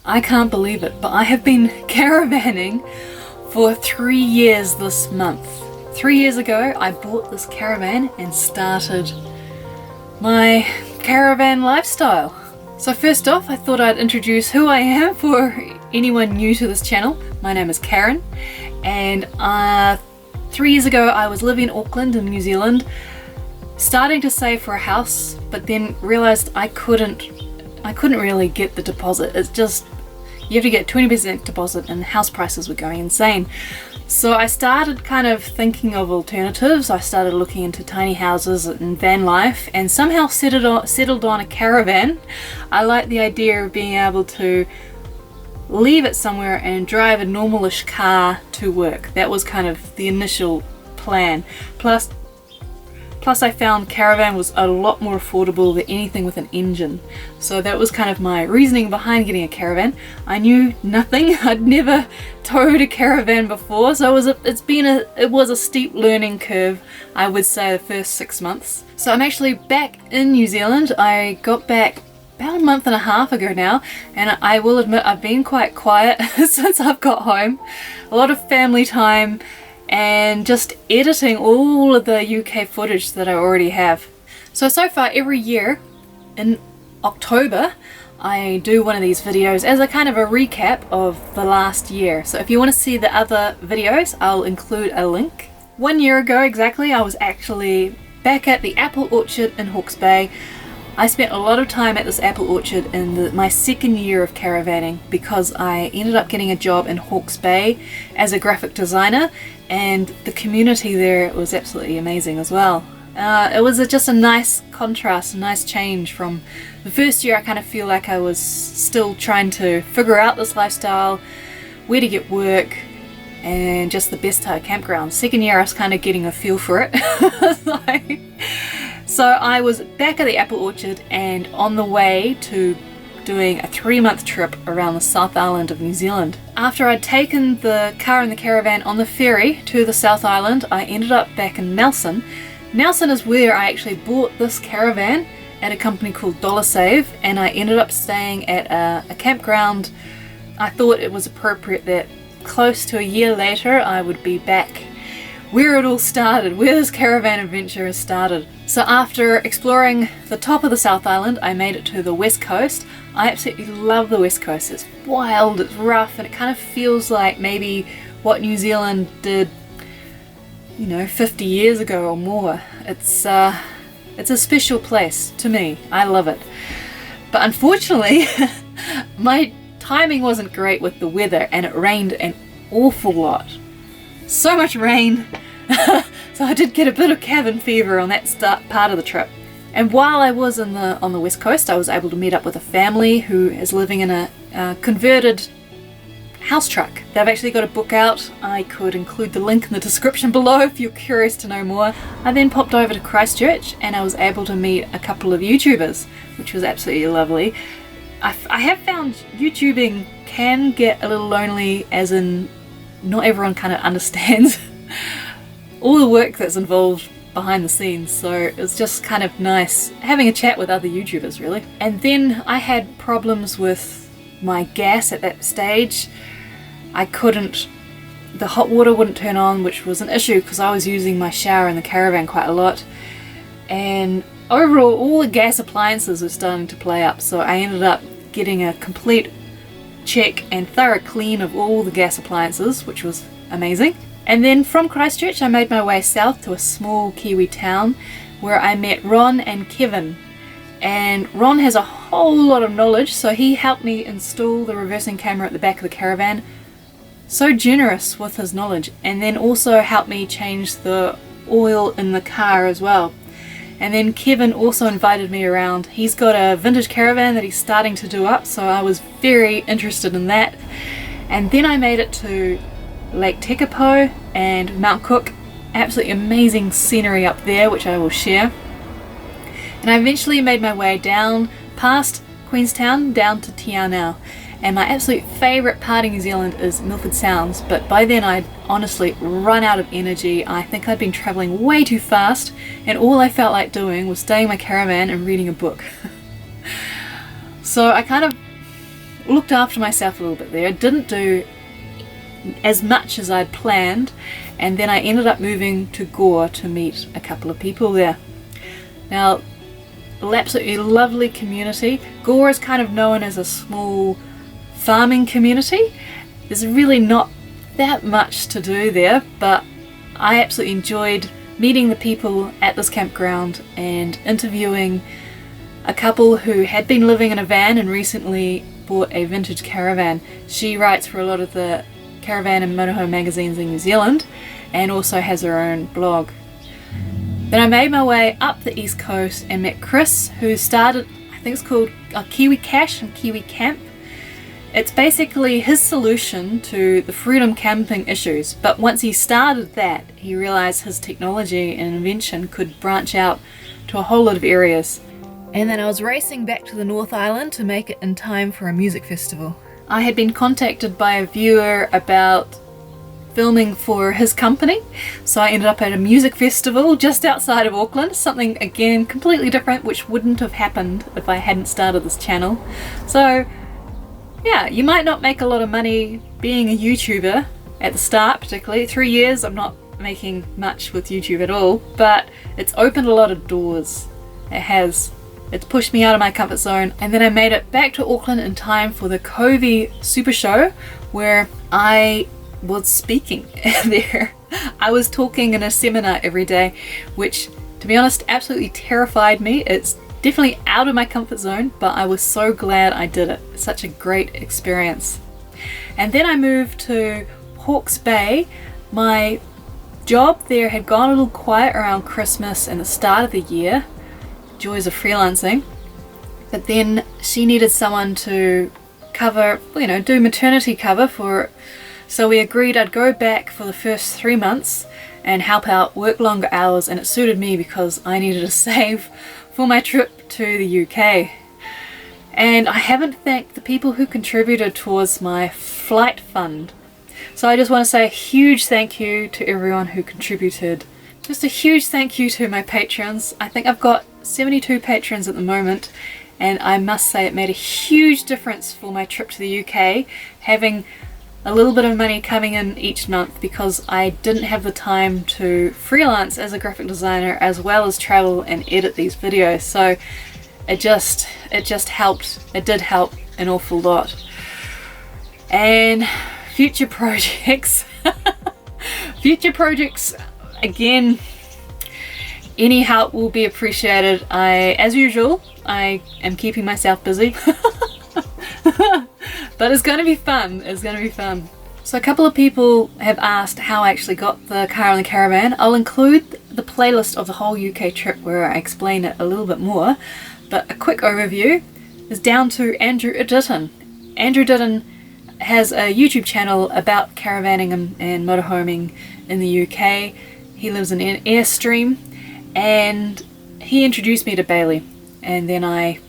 I can't believe it, but I have been caravanning for 3 years this month. 3 years ago, I bought this caravan and started my caravan lifestyle. So first off, I thought I'd introduce who I am for anyone new to this channel. My name is Karen, and 3 years ago I was living in Auckland in New Zealand, starting to save for a house, but then realized I couldn't really get the deposit. It's just, you have to get 20% deposit and house prices were going insane. So I started kind of thinking of alternatives. I started looking into tiny houses and van life, and somehow settled on a caravan. I like the idea of being able to leave it somewhere and drive a normalish car to work. That was kind of the initial plan. Plus I found caravan was a lot more affordable than anything with an engine. So that was kind of my reasoning behind getting a caravan. I knew nothing. I'd never towed a caravan before, so it was a steep learning curve, I would say, the first 6 months. So I'm actually back in New Zealand. I got back about a month and a half ago now, and I will admit I've been quite quiet since I've got home. A lot of family time and just editing all of the UK footage that I already have. So far every year in October I do one of these videos as a kind of a recap of the last year. So if you want to see the other videos, I'll include a link. 1 year ago exactly, I was actually back at the apple orchard in Hawke's Bay. I spent a lot of time at this apple orchard in my second year of caravanning because I ended up getting a job in Hawke's Bay as a graphic designer, and the community there was absolutely amazing as well. It was just a nice contrast, a nice change from the first year. I kind of feel like I was still trying to figure out this lifestyle, where to get work, and just the best type of campground. Second year I was kind of getting a feel for it. So I was back at the apple orchard and on the way to doing a 3-month trip around the South Island of New Zealand. After I'd taken the car and the caravan on the ferry to the South Island, I ended up back in Nelson. Nelson is where I actually bought this caravan at a company called Dollar Save, and I ended up staying at a campground. I thought it was appropriate that close to a year later I would be back where it all started, where this caravan adventure has started. So after exploring the top of the South Island, I made it to the West Coast. I absolutely love the West Coast. It's wild, it's rough, and it kind of feels like maybe what New Zealand did, 50 years ago or more. It's a special place to me. I love it. But unfortunately, my timing wasn't great with the weather, and it rained an awful lot. So much rain. So I did get a bit of cabin fever on that part of the trip. And while I was on the West Coast, I was able to meet up with a family who is living in a converted house truck. They've actually got a book out. I could include the link in the description below if you're curious to know more. I then popped over to Christchurch and I was able to meet a couple of YouTubers, which was absolutely lovely. I have found YouTubing can get a little lonely, as in not everyone kind of understands all the work that's involved behind the scenes, so it was just kind of nice having a chat with other YouTubers, really. And then I had problems with my gas at that stage. The hot water wouldn't turn on, which was an issue because I was using my shower in the caravan quite a lot, and overall all the gas appliances were starting to play up, so I ended up getting a complete check and thorough clean of all the gas appliances, which was amazing. And then from Christchurch I made my way south to a small Kiwi town where I met Ron and Kevin. And Ron has a whole lot of knowledge, so he helped me install the reversing camera at the back of the caravan. So generous with his knowledge, and then also helped me change the oil in the car as well. And then Kevin also invited me around. He's got a vintage caravan that he's starting to do up, so I was very interested in that. And then I made it to Lake Tekapo and Mount Cook. Absolutely amazing scenery up there, which I will share. And I eventually made my way down past Queenstown down to Te Anau. And my absolute favourite part of New Zealand is Milford Sounds, but by then I'd honestly run out of energy. I think I'd been travelling way too fast, and all I felt like doing was staying in my caravan and reading a book. So I kind of looked after myself a little bit there. Didn't do as much as I'd planned, and then I ended up moving to Gore to meet a couple of people there. Now, an absolutely lovely community. Gore is kind of known as a small farming community. There's really not that much to do there, but I absolutely enjoyed meeting the people at this campground and interviewing a couple who had been living in a van and recently bought a vintage caravan. She writes for a lot of the caravan and motorhome magazines in New Zealand and also has her own blog. Then I made my way up the east coast and met Chris, who started, I think it's called Kiwi Cash and Kiwi Camp. It's basically his solution to the freedom camping issues, but once he started that, he realized his technology and invention could branch out to a whole lot of areas. And then I was racing back to the North Island to make it in time for a music festival. I had been contacted by a viewer about filming for his company, so I ended up at a music festival just outside of Auckland, something again completely different which wouldn't have happened if I hadn't started this channel. So yeah, you might not make a lot of money being a YouTuber at the start, particularly. 3 years I'm not making much with YouTube at all, but it's opened a lot of doors. It's pushed me out of my comfort zone, and then I made it back to Auckland in time for the Covey Super Show, where I was speaking there. I was talking in a seminar every day, which, to be honest, absolutely terrified me. It's definitely out of my comfort zone, but I was so glad I did it. It's such a great experience. And then I moved to Hawke's Bay. My job there had gone a little quiet around Christmas and the start of the year. Joys of freelancing. But then she needed someone to cover, do maternity cover for. So we agreed I'd go back for the first 3 months and help out, work longer hours, and it suited me because I needed to save for my trip to the UK. And I haven't thanked the people who contributed towards my flight fund. So I just want to say a huge thank you to everyone who contributed. Just a huge thank you to my patrons. I think I've got 72 patrons at the moment, and I must say it made a huge difference for my trip to the UK, having a little bit of money coming in each month, because I didn't have the time to freelance as a graphic designer as well as travel and edit these videos. So it just helped. It did help an awful lot. And future projects. Future projects, again, any help will be appreciated. As usual, I am keeping myself busy. But it's going to be fun. It's going to be fun. So a couple of people have asked how I actually got the car and the caravan. I'll include the playlist of the whole UK trip where I explain it a little bit more. But a quick overview is down to Andrew Ditton. Andrew Ditton has a YouTube channel about caravanning and motorhoming in the UK. He lives in Airstream, and he introduced me to Bailey, and then I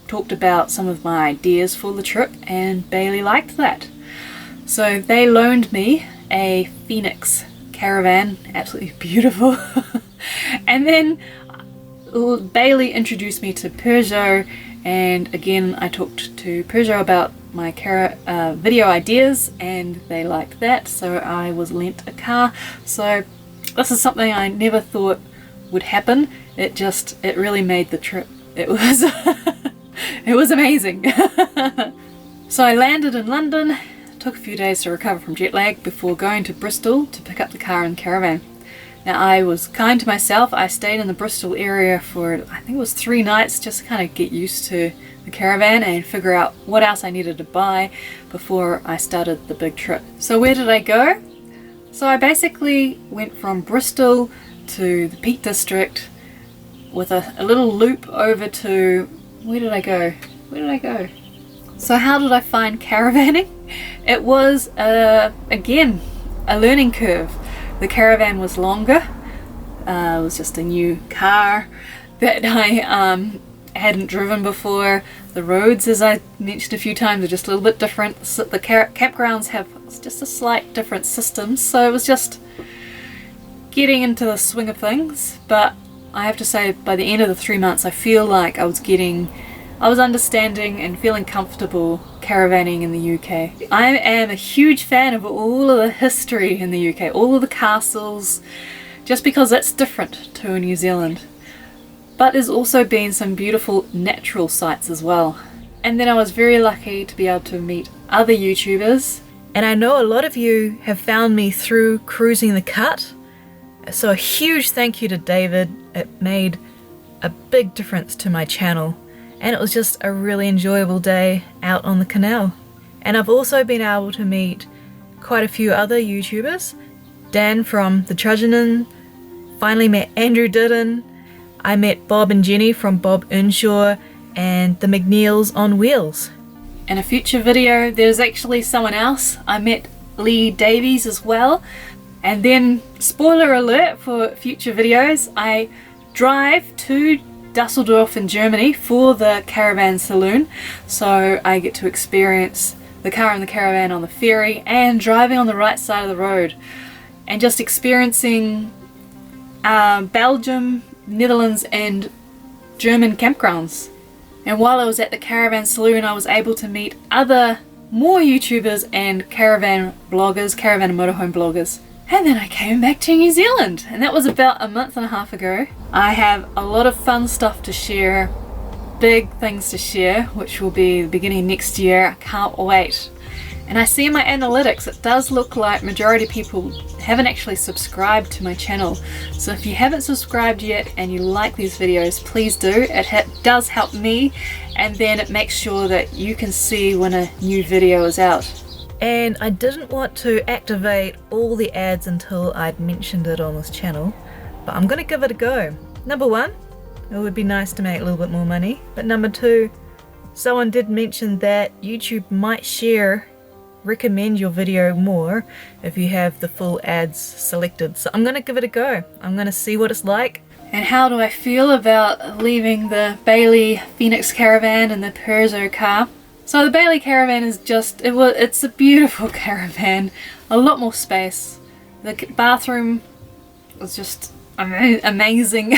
talked about some of my ideas for the trip, and Bailey liked that. So they loaned me a Phoenix caravan, absolutely beautiful. And then Bailey introduced me to Peugeot, and again I talked to Peugeot about my video ideas, and they liked that, so I was lent a car. So this is something I never thought would happen. It really made the trip. It was it was amazing. So I landed in London, took a few days to recover from jet lag before going to Bristol to pick up the car and caravan. Now I was kind to myself. I stayed in the Bristol area for, I think it was 3 nights, just to kind of get used to the caravan and figure out what else I needed to buy before I started the big trip. So where did I go? So I basically went from Bristol to the Peak District with a little loop over to, where did I go? So how did I find caravanning? It was, again, a learning curve. The caravan was longer. It was just a new car that I hadn't driven before. The roads, as I mentioned a few times, are just a little bit different. So the campgrounds have just a slight different system, so it was just getting into the swing of things. But I have to say, by the end of the 3 months, I feel like I was getting I was understanding and feeling comfortable caravanning in the UK. I am a huge fan of all of the history in the UK, all of the castles, just because that's different to New Zealand. But there's also been some beautiful natural sights as well. And then I was very lucky to be able to meet other YouTubers. And I know a lot of you have found me through Cruising the Cut. So a huge thank you to David. It made a big difference to my channel. And it was just a really enjoyable day out on the canal. And I've also been able to meet quite a few other YouTubers. Dan from the Trudgeon, finally met Andrew Didden. I met Bob and Jenny from Bob Earnshaw and the McNeils on Wheels. In a future video there's actually someone else. I met Lee Davies as well. And then, spoiler alert for future videos, I drive to Dusseldorf in Germany for the Caravan Saloon. So I get to experience the car and the caravan on the ferry and driving on the right side of the road. And just experiencing Belgium, Netherlands and German campgrounds. And while I was at the Caravan Saloon I was able to meet other more YouTubers and caravan bloggers, caravan and motorhome bloggers. And then I came back to New Zealand, and that was about a month and a half ago. I have a lot of fun stuff to share, big things to share, which will be the beginning of next year. I can't wait. And I see in my analytics it does look like majority of people haven't actually subscribed to my channel. So if you haven't subscribed yet and you like these videos, please do. It does help me, and then it makes sure that you can see when a new video is out. And I didn't want to activate all the ads until I'd mentioned it on this channel, but I'm gonna give it a go. Number one, it would be nice to make a little bit more money, but number two, someone did mention that YouTube might recommend your video more if you have the full ads selected. So I'm gonna give it a go. I'm gonna see what it's like. And how do I feel about leaving the Bailey Phoenix Caravan and the Peugeot car? So the Bailey Caravan is it's a beautiful caravan, a lot more space. The bathroom was just amazing.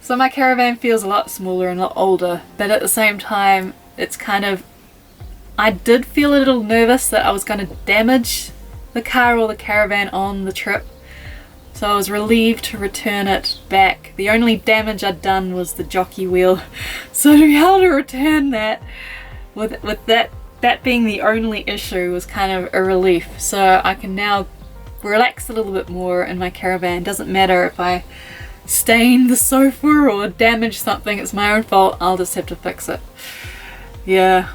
So my caravan feels a lot smaller and a lot older, but at the same time it's kind of, I did feel a little nervous that I was going to damage the car or the caravan on the trip. So I was relieved to return it back. The only damage I'd done was the jockey wheel. So to be able to return that, with that being the only issue, was kind of a relief. So I can now relax a little bit more in my caravan. Doesn't matter if I stain the sofa or damage something, it's my own fault. I'll just have to fix it. Yeah.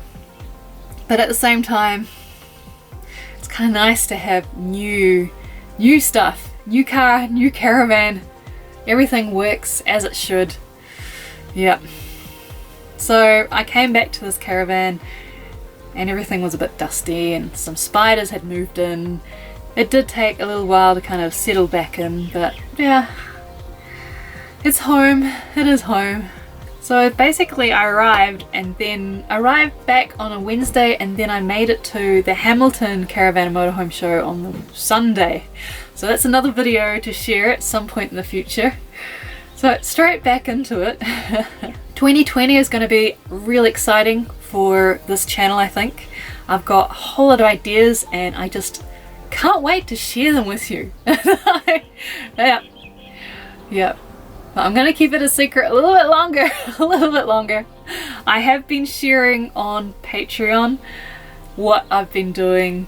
But at the same time, it's kind of nice to have new stuff. New car, new caravan, everything works as it should. Yep. So I came back to this caravan and everything was a bit dusty and some spiders had moved in. It did take a little while to kind of settle back in, but yeah, it's home. It is home. So basically I arrived back on a Wednesday, and then I made it to the Hamilton Caravan and Motorhome Show on the Sunday. So that's another video to share at some point in the future. So straight back into it. 2020 is going to be really exciting for this channel, I think. I've got a whole lot of ideas and I just can't wait to share them with you. Yeah. But I'm going to keep it a secret a little bit longer. I have been sharing on Patreon what I've been doing,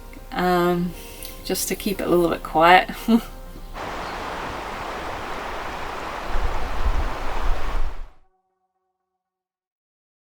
just to keep it a little bit quiet.